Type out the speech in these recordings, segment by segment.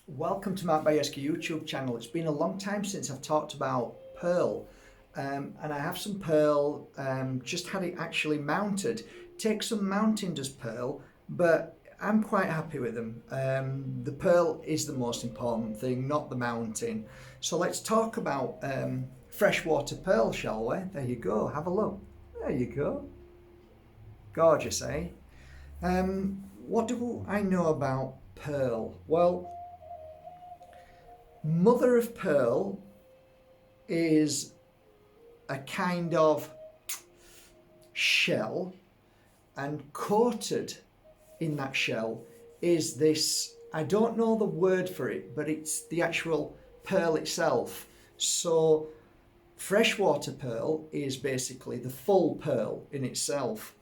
Welcome to Mark Bajerski YouTube channel. It's been a long time since I've talked about pearl, and I have some pearl. Just had it actually mounted. Takes some mounting, does pearl, but I'm quite happy with them. The pearl is the most important thing, not the mounting. So let's talk about freshwater pearl, shall we? There you go. Have a look. There you go. Gorgeous, eh? What do I know about pearl? Well, mother of pearl is a kind of shell, and coated in that shell is this, I don't know the word for it, but it's the actual pearl itself. So freshwater pearl is basically the full pearl in itself.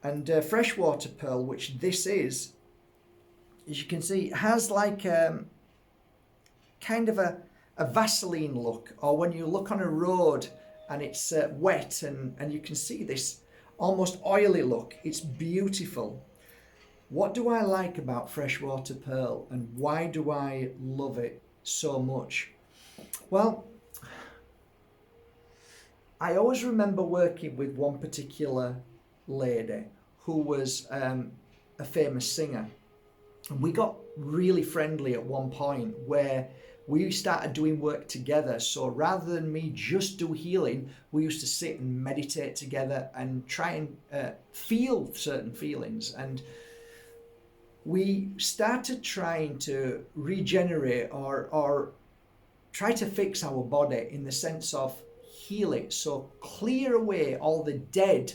And freshwater pearl, which this is, as you can see, it has like kind of a Vaseline look, or when you look on a road and it's wet and you can see this almost oily look. It's beautiful. What do I like about freshwater pearl, and why do I love it so much? Well, I always remember working with one particular lady who was a famous singer. And we got really friendly at one point where we started doing work together. So rather than me just do healing, we used to sit and meditate together and try and feel certain feelings. And we started trying to regenerate or try to fix our body in the sense of heal it. So clear away all the dead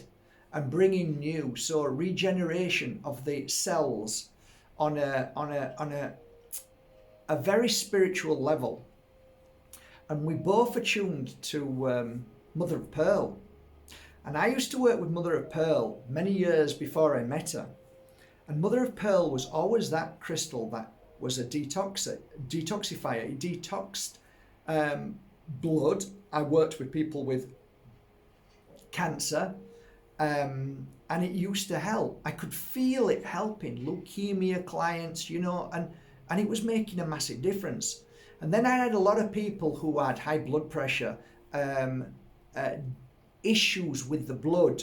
and bring in new. So regeneration of the cells on a very spiritual level. And we both attuned to Mother of Pearl. And I used to work with Mother of Pearl many years before I met her. And Mother of Pearl was always that crystal that was a detoxifier. It detoxed blood. I worked with people with cancer, and it used to help. I could feel it helping leukemia clients, and it was making a massive difference. And then I had a lot of people who had high blood pressure, issues with the blood,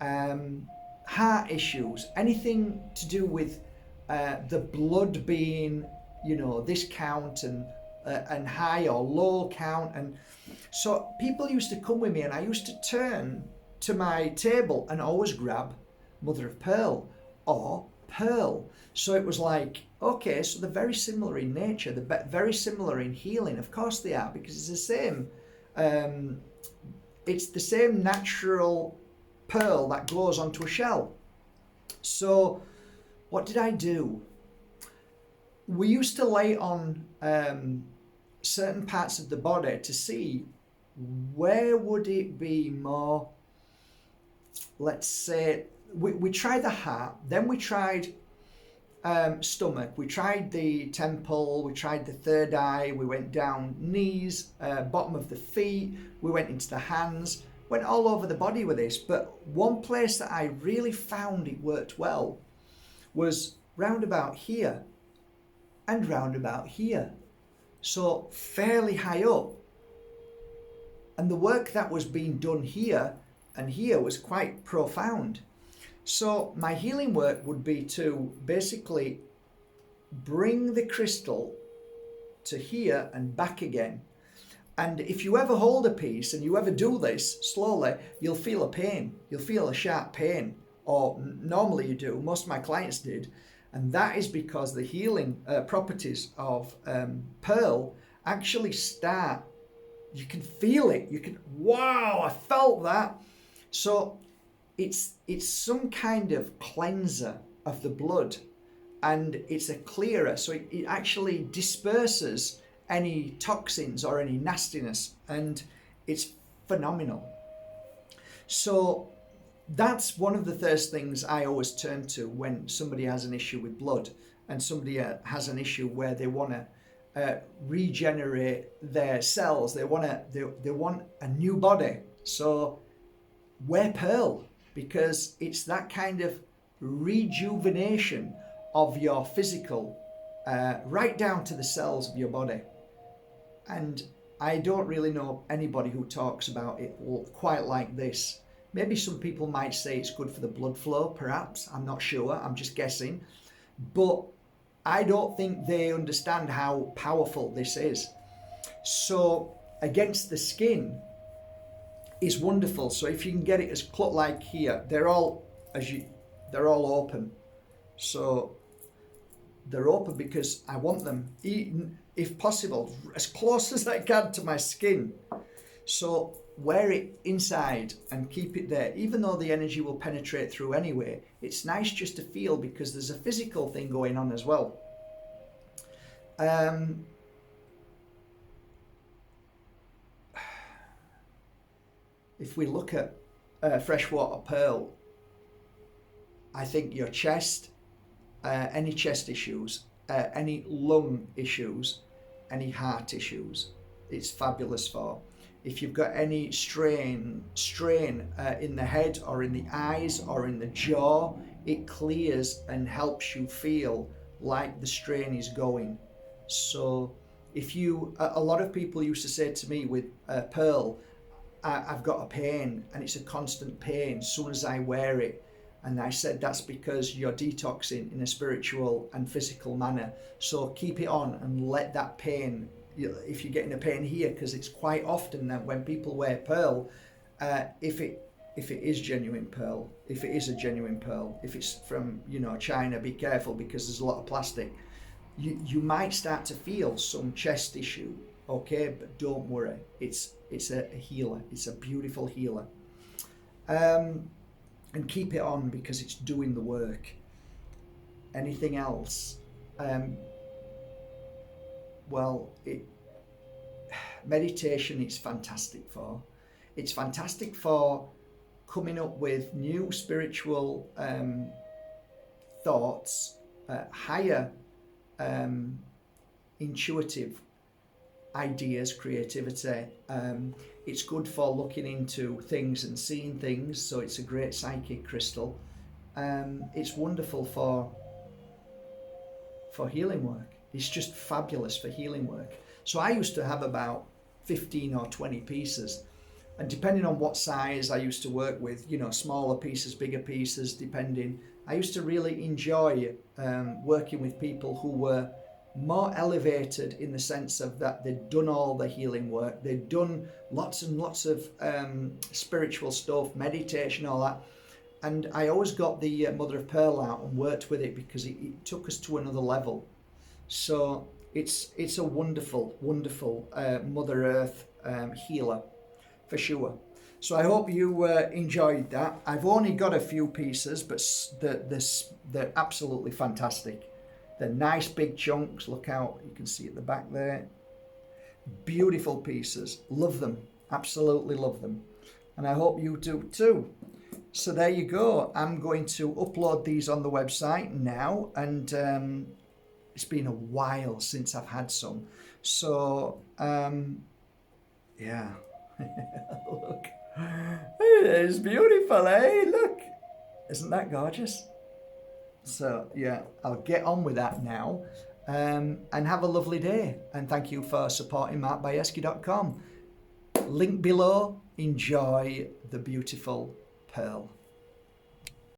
heart issues, anything to do with the blood being, this count and high or low count. And so people used to come with me, and I used to turn to my table and always grab Mother of Pearl or pearl. So it was like, okay, so they're very similar in nature, they're very similar in healing. Of course they are, because it's the same natural pearl that goes onto a shell. So what did I do? We used to lay on certain parts of the body to see where would it be more, let's say, we tried the heart, then we tried stomach, we tried the temple, we tried the third eye, we went down knees, bottom of the feet, we went into the hands, went all over the body with this. But one place that I really found it worked well was round about here and round about here. So fairly high up. And the work that was being done here and here was quite profound. So my healing work would be to basically bring the crystal to here and back again. And if you ever hold a piece and you ever do this slowly, you'll feel a pain. You'll feel a sharp pain, or normally you do. Most of my clients did. And that is because the healing properties of pearl actually start, you can feel it. You can, wow, I felt that. So it's some kind of cleanser of the blood, and it's a clearer. So it actually disperses any toxins or any nastiness, and it's phenomenal. So that's one of the first things I always turn to when somebody has an issue with blood, and somebody has an issue where they want to regenerate their cells. They want a new body. So wear pearl, because it's that kind of rejuvenation of your physical right down to the cells of your body. And I don't really know anybody who talks about it quite like this. Maybe some people might say it's good for the blood flow, perhaps. I'm not sure. I'm just guessing. But I don't think they understand how powerful this is. So against the skin is wonderful. So if you can get it as close, like here, they're all open. So they're open because I want them eaten, if possible, as close as I can to my skin. So wear it inside and keep it there. Even though the energy will penetrate through anyway, it's nice just to feel, because there's a physical thing going on as well. If we look at freshwater pearl, I think your chest, any chest issues, any lung issues, any heart issues, it's fabulous for. If you've got any strain in the head or in the eyes or in the jaw, it clears and helps you feel like the strain is going. So if you, a lot of people used to say to me with pearl, I've got a pain and it's a constant pain as soon as I wear it. And I said, that's because you're detoxing in a spiritual and physical manner. So keep it on and let that pain, if you're getting a pain here, because it's quite often that when people wear pearl, if it is genuine pearl, if it is a genuine pearl, if it's from, China, be careful, because there's a lot of plastic. You might start to feel some chest issue, okay, but don't worry. It's a healer. It's a beautiful healer. And keep it on because it's doing the work. Anything else? Meditation is fantastic for. It's fantastic for coming up with new spiritual thoughts, higher intuitive ideas, creativity. It's good for looking into things and seeing things, so it's a great psychic crystal. It's wonderful for healing work. It's just fabulous for healing work. So I used to have about 15 or 20 pieces, and depending on what size I used to work with, smaller pieces, bigger pieces, depending. I used to really enjoy working with people who were more elevated in the sense of that they'd done all the healing work, they'd done lots and lots of spiritual stuff, meditation, all that. And I always got the mother of pearl out and worked with it because it took us to another level. So it's a wonderful Mother Earth healer for sure. So I hope you enjoyed that. I've only got a few pieces, but they're absolutely fantastic. They're nice big chunks. Look out, you can see at the back there. Beautiful pieces. Love them. Absolutely love them. And I hope you do too. So there you go. I'm going to upload these on the website now. And it's been a while since I've had some. So, yeah. Look. It's beautiful, eh? Look. Isn't that gorgeous? So yeah, I'll get on with that now, and have a lovely day. And thank you for supporting markbajerski.com. Link below. Enjoy the beautiful pearl.